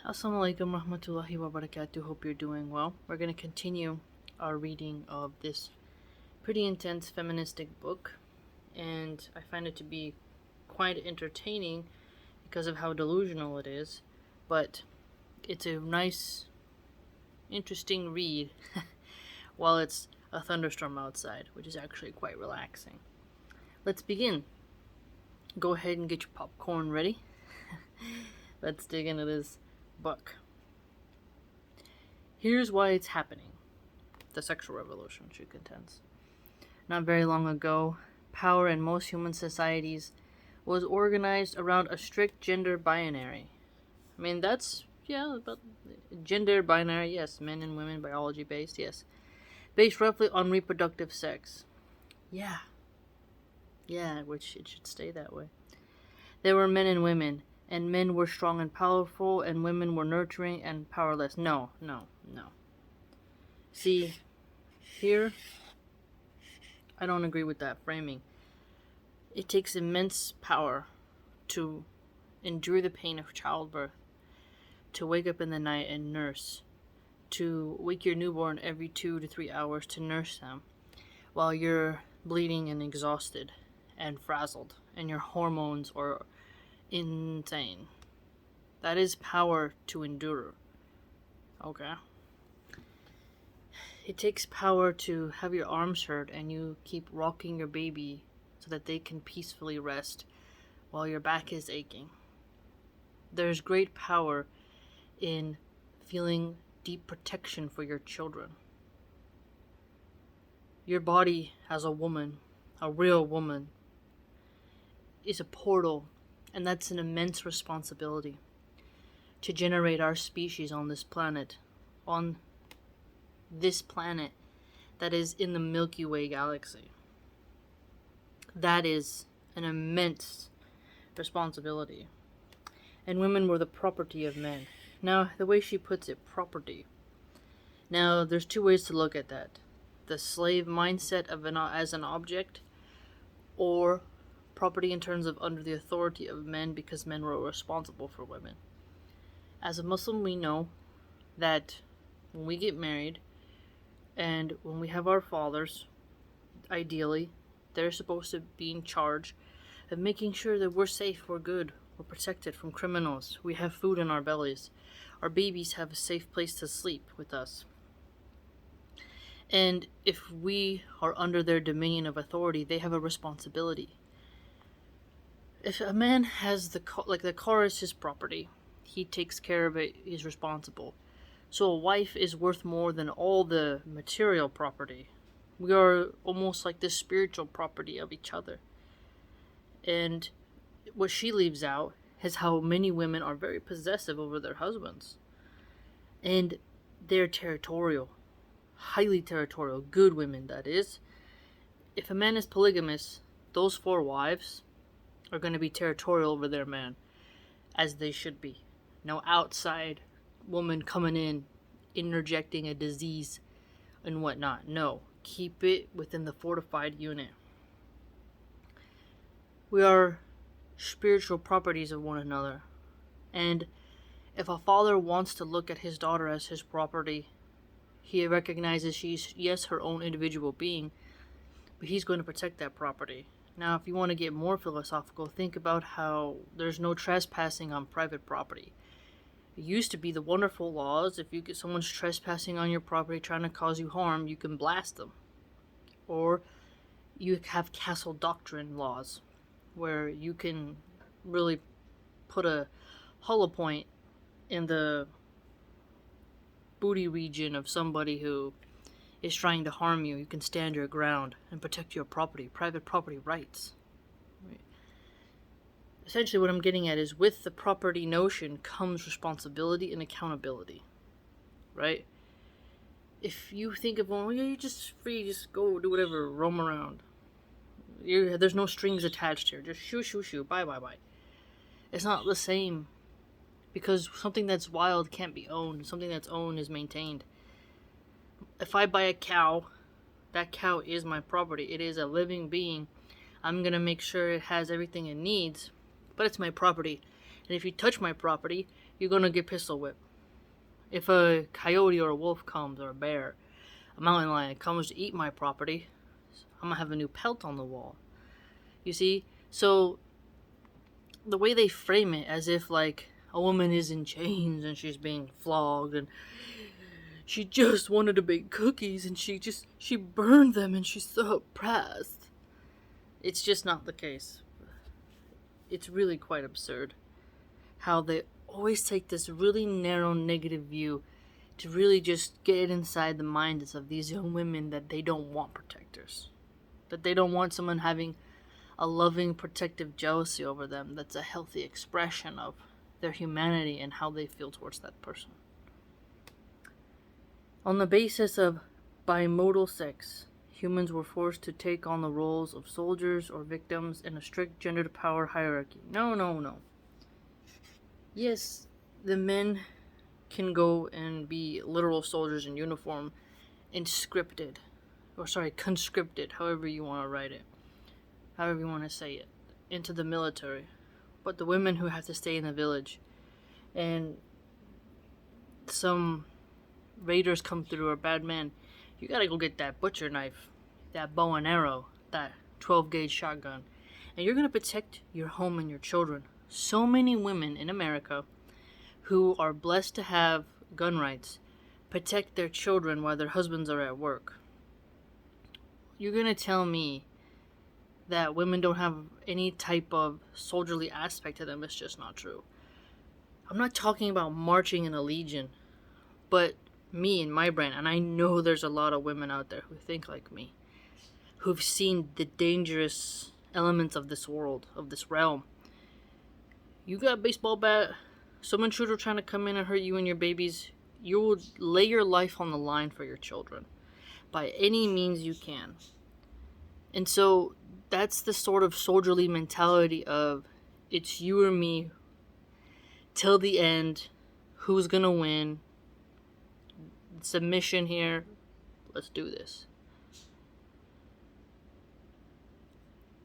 Assalamu alaikum rahmatullahi wa barakatuh. Hope you're doing well. We're going to continue our reading of this pretty intense feministic book, and I find it to be quite entertaining because of how delusional it is, but it's a nice, interesting read while it's a thunderstorm outside, which is actually quite relaxing. Let's begin. Go ahead and get your popcorn ready. Let's dig into this book. Here's why it's happening. The sexual revolution, she contends. Not very long ago, power in most human societies was organized around a strict gender binary. I mean, but gender binary, yes, men and women, biology based, yes. Based roughly on reproductive sex. Yeah, which it should stay that way. There were men and women, and men were strong and powerful, and women were nurturing and powerless. No. See, here, I don't agree with that framing. It takes immense power to endure the pain of childbirth, to wake up in the night and nurse, to wake your newborn every 2 to 3 hours to nurse them, while you're bleeding and exhausted and frazzled, and your hormones are insane. That is power to endure. Okay? It takes power to have your arms hurt and you keep rocking your baby so that they can peacefully rest while your back is aching. There's great power in feeling deep protection for your children. Your body as a woman, a real woman, is a portal, and that's an immense responsibility to generate our species on this planet that is in the Milky Way galaxy. That is an immense responsibility. And women were the property of men. Now, the way she puts it, property. Now, there's two ways to look at that. The slave mindset as an object, or property in terms of under the authority of men because men were responsible for women. As a Muslim, we know that when we get married and when we have our fathers, ideally, they're supposed to be in charge of making sure that we're safe, we're good, we're protected from criminals, we have food in our bellies, our babies have a safe place to sleep with us. And if we are under their dominion of authority, they have a responsibility. If a man has the car is his property, he takes care of it, he's responsible. So a wife is worth more than all the material property. We are almost like the spiritual property of each other. And what she leaves out is how many women are very possessive over their husbands. And they're territorial. Highly territorial. Good women, that is. If a man is polygamous, those 4 wives are going to be territorial over their man, as they should be. No outside woman coming in, interjecting a disease and whatnot. No, keep it within the fortified unit. We are spiritual properties of one another. And if a father wants to look at his daughter as his property, he recognizes she's, yes, her own individual being, but he's going to protect that property. Now, if you want to get more philosophical, think about how there's no trespassing on private property. It used to be the wonderful laws. If you get someone's trespassing on your property, trying to cause you harm, you can blast them. Or you have castle doctrine laws, where you can really put a hollow point in the booty region of somebody who is trying to harm you. You can stand your ground and protect your property, private property rights. Right. Essentially what I'm getting at is with the property notion comes responsibility and accountability, right? If you think of, well, you're just free, just go do whatever, roam around. There's no strings attached here. Just shoo, bye. It's not the same, because something that's wild can't be owned. Something that's owned is maintained. If I buy a cow, that cow is my property. It is a living being. I'm going to make sure it has everything it needs, but it's my property. And if you touch my property, you're gonna get pistol whipped. If a coyote or a wolf comes, or a bear, a mountain lion comes to eat my property, I'm gonna have a new pelt on the wall. You see? So, the way they frame it as if, like, a woman is in chains and she's being flogged and she just wanted to bake cookies and she burned them and she's so oppressed. It's just not the case. It's really quite absurd how they always take this really narrow negative view to really just get inside the minds of these young women that they don't want protectors. That they don't want someone having a loving, protective jealousy over them that's a healthy expression of their humanity and how they feel towards that person. On the basis of bimodal sex, humans were forced to take on the roles of soldiers or victims in a strict gendered power hierarchy. No. Yes, the men can go and be literal soldiers in uniform and conscripted, however you want to write it, however you want to say it, into the military. But the women who have to stay in the village and some raiders come through or bad men, you gotta go get that butcher knife, that bow and arrow, that 12 gauge shotgun, and you're gonna protect your home and your children. So many women in America who are blessed to have gun rights protect their children while their husbands are at work. You're gonna tell me that women don't have any type of soldierly aspect to them? It's just not true. I'm not talking about marching in a legion, but me and my brain, and I know there's a lot of women out there who think like me, who've seen the dangerous elements of this world, of this realm. You got a baseball bat, some intruder trying to come in and hurt you and your babies, you will lay your life on the line for your children by any means you can. And so that's the sort of soldierly mentality of it's you or me till the end, who's gonna win, submission here, let's do this.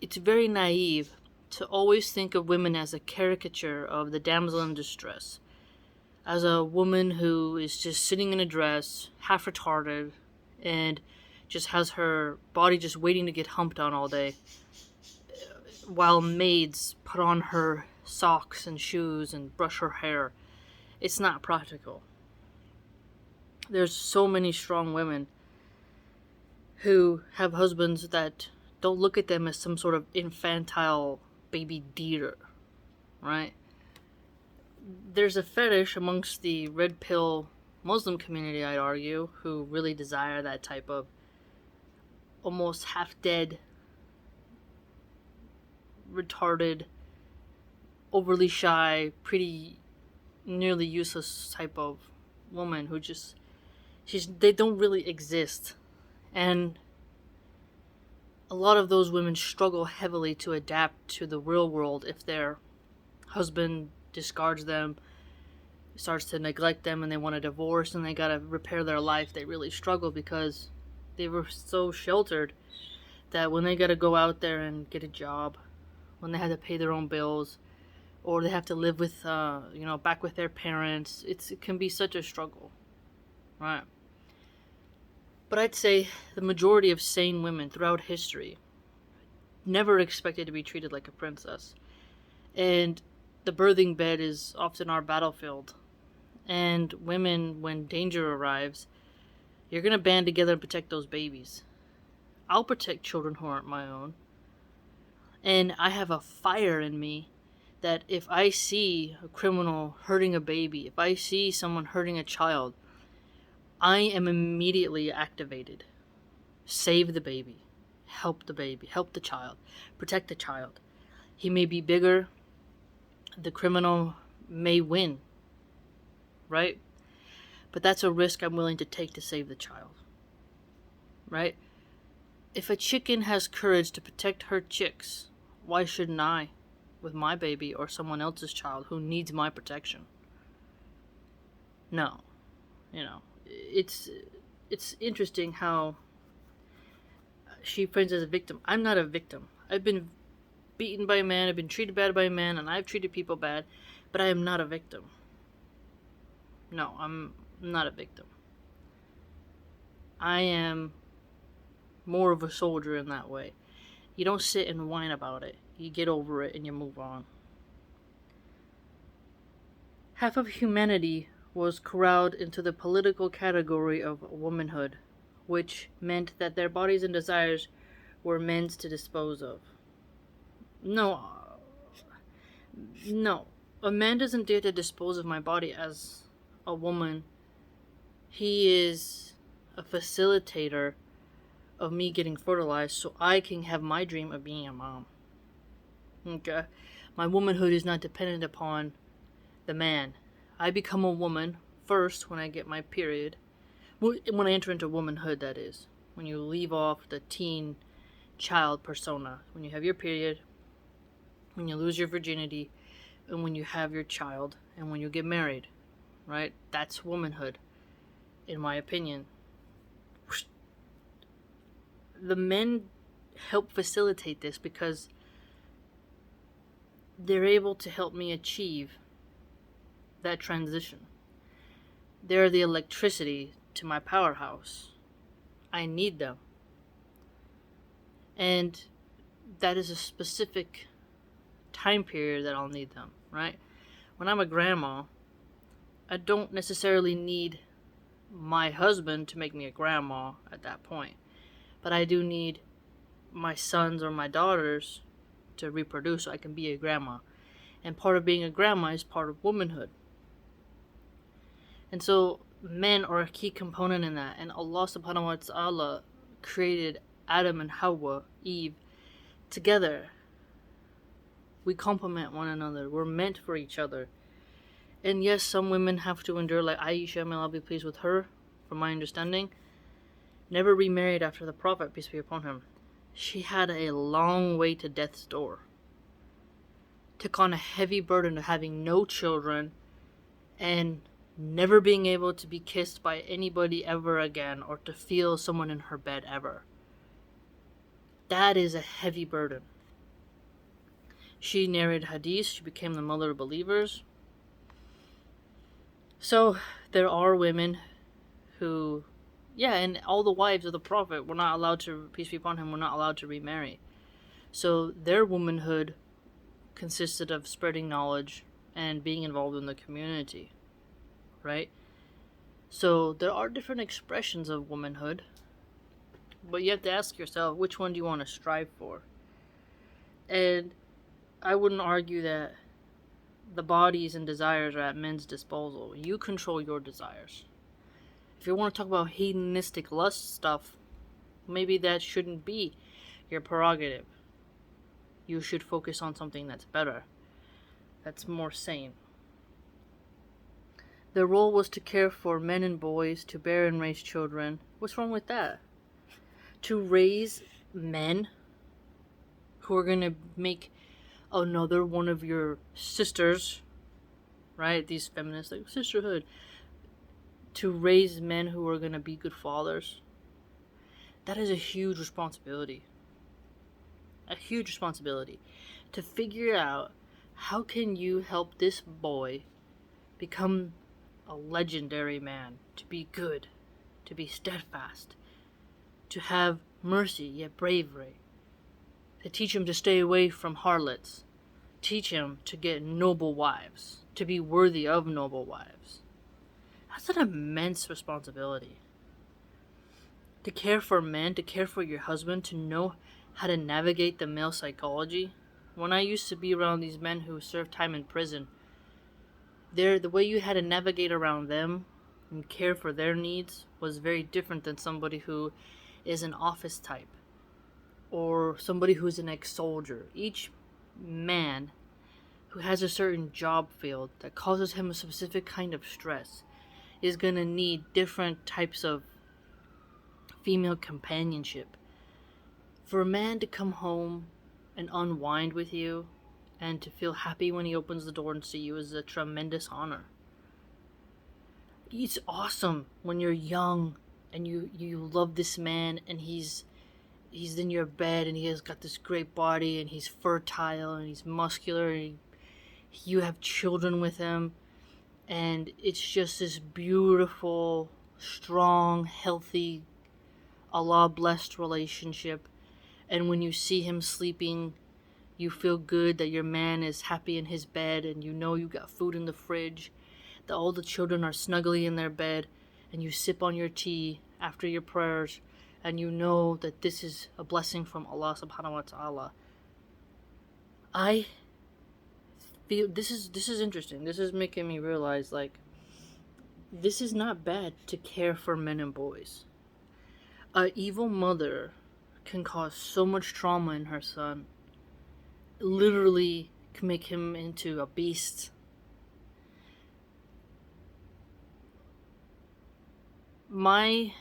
It's very naive to always think of women as a caricature of the damsel in distress, as a woman who is just sitting in a dress, half retarded, and just has her body just waiting to get humped on all day, while maids put on her socks and shoes and brush her hair. It's not practical. There's so many strong women who have husbands that don't look at them as some sort of infantile baby deer, right? There's a fetish amongst the red pill Muslim community, I'd argue, who really desire that type of almost half-dead, retarded, overly shy, pretty nearly useless type of woman who just, they don't really exist. And a lot of those women struggle heavily to adapt to the real world if their husband discards them, starts to neglect them, and they want a divorce and they gotta repair their life. They really struggle because they were so sheltered that when they gotta go out there and get a job, when they had to pay their own bills, or they have to live with, back with their parents, it can be such a struggle, right? But I'd say the majority of sane women throughout history never expected to be treated like a princess. And the birthing bed is often our battlefield. And women, when danger arrives, you're going to band together and protect those babies. I'll protect children who aren't my own. And I have a fire in me that if I see a criminal hurting a baby, if I see someone hurting a child, I am immediately activated. Save the baby. Help the baby. Help the child. Protect the child. He may be bigger. The criminal may win. Right? But that's a risk I'm willing to take to save the child. Right? If a chicken has courage to protect her chicks, why shouldn't I? With my baby or someone else's child who needs my protection. No. It's interesting how she frames as a victim. I'm not a victim. I've been beaten by a man, I've been treated bad by a man, and I've treated people bad, but I am not a victim. No, I'm not a victim. I am more of a soldier in that way. You don't sit and whine about it. You get over it and you move on. Half of humanity was corralled into the political category of womanhood, which meant that their bodies and desires were men's to dispose of. No, no. A man doesn't dare to dispose of my body as a woman. He is a facilitator of me getting fertilized so I can have my dream of being a mom. Okay? My womanhood is not dependent upon the man. I become a woman first when I get my period. When I enter into womanhood, that is. When you leave off the teen child persona. When you have your period, when you lose your virginity, and when you have your child, and when you get married. Right? That's womanhood, in my opinion. The men help facilitate this because they're able to help me achieve that transition. They're the electricity to my powerhouse. I need them. And that is a specific time period that I'll need them, right? When I'm a grandma, I don't necessarily need my husband to make me a grandma at that point. But I do need my sons or my daughters to reproduce so I can be a grandma. And part of being a grandma is part of womanhood. And so men are a key component in that. And Allah subhanahu wa ta'ala created Adam and Hawa, Eve, together. We complement one another. We're meant for each other. And yes, some women have to endure, like Aisha, may Allah be pleased with her, from my understanding, never remarried after the Prophet, peace be upon him. She had a long way to death's door. Took on a heavy burden of having no children and never being able to be kissed by anybody ever again or to feel someone in her bed ever. That is a heavy burden. She narrated hadith. She became the mother of believers. So there are women who, and all the wives of the Prophet were not allowed to, peace be upon him, were not allowed to remarry. So their womanhood consisted of spreading knowledge and being involved in the community, right? So there are different expressions of womanhood, but you have to ask yourself, which one do you want to strive for? And I wouldn't argue that the bodies and desires are at men's disposal. You control your desires. If you want to talk about hedonistic lust stuff, maybe that shouldn't be your prerogative. You should focus on something that's better, that's more sane. Their role was to care for men and boys, to bear and raise children. What's wrong with that? To raise men who are going to make another one of your sisters, right? These feminists, like sisterhood. To raise men who are going to be good fathers. That is a huge responsibility. A huge responsibility. To figure out how can you help this boy become a legendary man. To be good. To be steadfast. To have mercy yet bravery. To teach him to stay away from harlots. Teach him to get noble wives. To be worthy of noble wives. That's an immense responsibility. To care for men, to care for your husband, to know how to navigate the male psychology. When I used to be around these men who served time in prison, the way you had to navigate around them and care for their needs was very different than somebody who is an office type or somebody who's an ex-soldier. Each man who has a certain job field that causes him a specific kind of stress is going to need different types of female companionship. For a man to come home and unwind with you and to feel happy when he opens the door and see you is a tremendous honor. It's awesome when you're young and you love this man and he's in your bed and he has got this great body and he's fertile and he's muscular and you have children with him And it's just this beautiful, strong, healthy, Allah blessed relationship. And when you see him sleeping, you feel good that your man is happy in his bed, and you know you got food in the fridge, that all the children are snugly in their bed, and you sip on your tea after your prayers, and you know that this is a blessing from Allah subhanahu wa ta'ala. I feel this is interesting. This is making me realize, like, this is not bad to care for men and boys. A evil mother can cause so much trauma in her son, literally can make him into a beast. My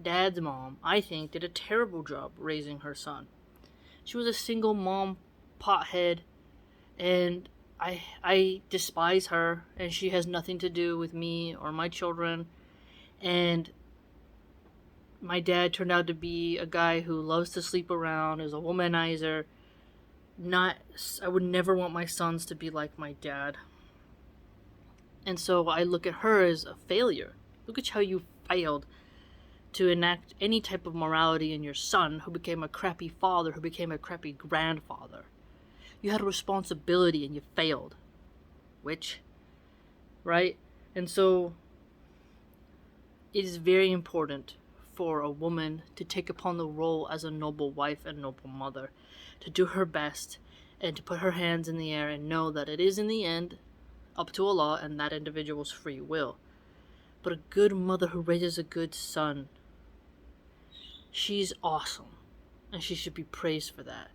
dad's mom, I think, did a terrible job raising her son. She was a single mom, pothead, and I despise her, and she has nothing to do with me or my children. And my dad turned out to be a guy who loves to sleep around, is a womanizer. I would never want my sons to be like my dad. And so I look at her as a failure. Look at how you failed to enact any type of morality in your son, who became a crappy father, who became a crappy grandfather. You had a responsibility and you failed. Witch. Right? And so it is very important for a woman to take upon the role as a noble wife and noble mother, to do her best and to put her hands in the air and know that it is in the end up to Allah and that individual's free will. But a good mother who raises a good son, she's awesome, and she should be praised for that,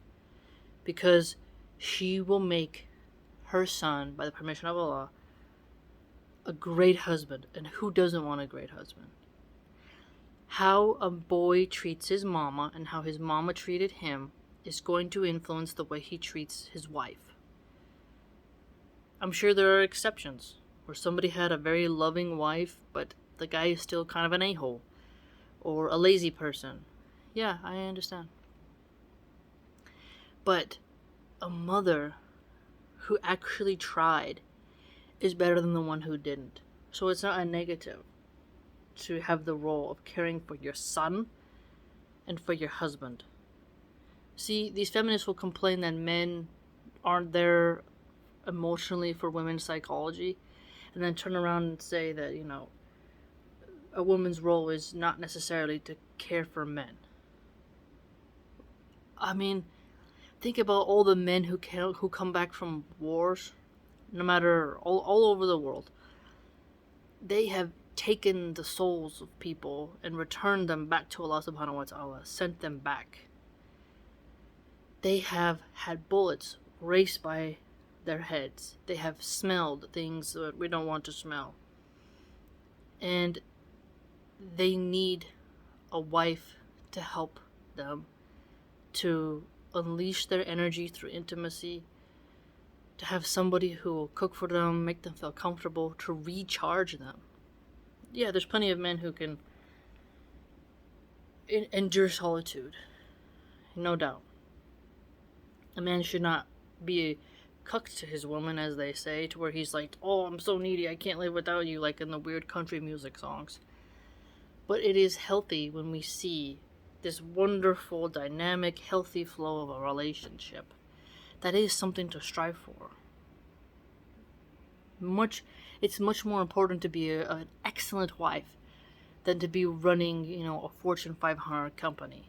because she will make her son, by the permission of Allah, a great husband. And who doesn't want a great husband? How a boy treats his mama and how his mama treated him is going to influence the way he treats his wife. I'm sure there are exceptions where somebody had a very loving wife, but the guy is still kind of an a-hole or a lazy person. Yeah, I understand. But a mother who actually tried is better than the one who didn't. So it's not a negative to have the role of caring for your son and for your husband. See, these feminists will complain that men aren't there emotionally for women's psychology, and then turn around and say that, a woman's role is not necessarily to care for men. I mean, think about all the men who come back from wars, no matter, all over the world. They have taken the souls of people and returned them back to Allah subhanahu wa ta'ala, sent them back. They have had bullets raced by their heads. They have smelled things that we don't want to smell. And they need a wife to help them, to unleash their energy through intimacy, to have somebody who will cook for them, make them feel comfortable, to recharge them. Yeah, there's plenty of men who can endure solitude, no doubt. A man should not be a cuck to his woman, as they say, to where he's like, oh, I'm so needy, I can't live without you, like in the weird country music songs. But it is healthy when we see this wonderful, dynamic, healthy flow of a relationship. That is something to strive for. It's much more important to be an excellent wife than to be running, a Fortune 500 company.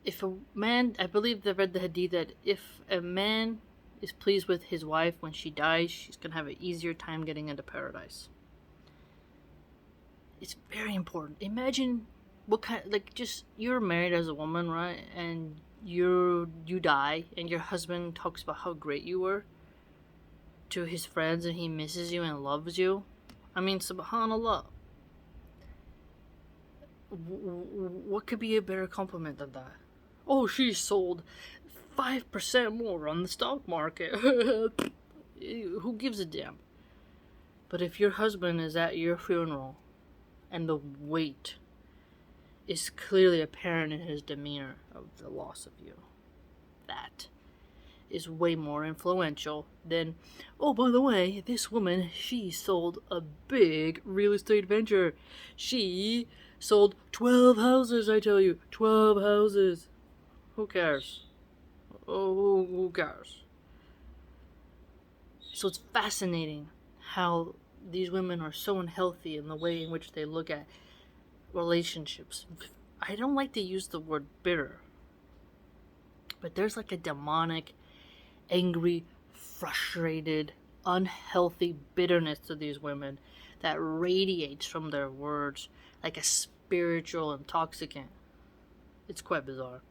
If a man, I believe I read the hadith that if a man is pleased with his wife when she dies, she's going to have an easier time getting into paradise. It's very important. Imagine what kind, just, you're married as a woman, right? And you die, and your husband talks about how great you were to his friends, and he misses you and loves you. I mean, subhanallah. What could be a better compliment than that? Oh, she sold 5% more on the stock market. Who gives a damn? But if your husband is at your funeral and the weight is clearly apparent in his demeanor of the loss of you, that is way more influential than, oh, by the way, this woman, she sold a big real estate venture. She sold 12 houses, I tell you. 12 houses. Who cares? Oh, who cares? So it's fascinating how these women are so unhealthy in the way in which they look at relationships. I don't like to use the word bitter, but there's like a demonic, angry, frustrated, unhealthy bitterness to these women that radiates from their words like a spiritual intoxicant. It's quite bizarre.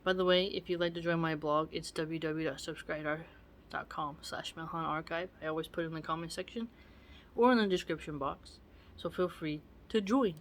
By the way, if you'd like to join my blog, it's www.subscriber.com/MilahanArchive. I always put it in the comment section or in the description box, so feel free to join.